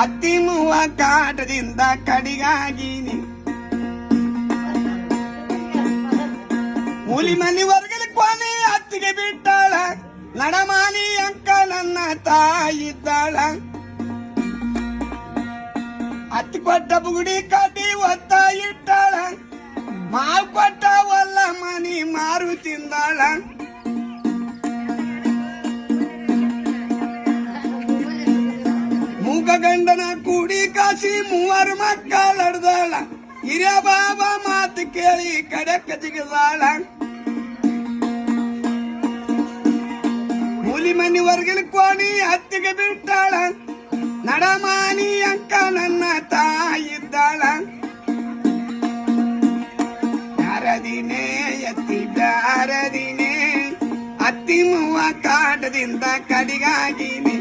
ಅತ್ತಿ ಮೂವ ಕಾಟದಿಂದ ಕಡಿಗಾಗಿನಿ ಮೂಲಿ ಮನಿ ಹೊರಗಲಿ ಕೊನೆ ಅತ್ತಿಗೆ ಬಿಟ್ಟಾಳ ನಡಮಾನಿ ಅಂಕ ನನ್ನ ತಾಯಿದ್ದಾಳ ಅತ್ತಿ ಕೊಟ್ಟ ಬುಗುಡಿ ಕಟ್ಟಿ ಒತ್ತ ಇಟ್ಟಾಳ ಮಾವು ಕೊಟ್ಟ ಒಲ್ಲ ಮನಿ ಮಾರು ತಿಂದಾಳ ಮೂಗ ಗಂಡನ ಕೂಡಿ ಕಾಸಿ ಮೂವರು ಮಕ್ಕಳಡ್ದಾಳ ಹಿರಿಯ ಬಾಬಾ ಮಾತು ಕೇಳಿ ಕಡಕ ಜಿಗದಾಳ ಮೂಲಿ ಮನಿ ಹೊರಗಿನ ಕೋಣಿ ಅತ್ತಿಗೆ ಬಿಟ್ಟಾಳ ನಡಮಾನಿ ಅಂಕ ನನ್ನ ತಾಯಿದ್ದಾಳ ಬ್ಯಾರದಿನೇ ಎತ್ತಿ ಬ್ಯಾರದಿನೇ ಅತ್ತಿ ಮೂವ ಕಾಟದಿಂದ ಕಡಿಗಾಗಿನಿ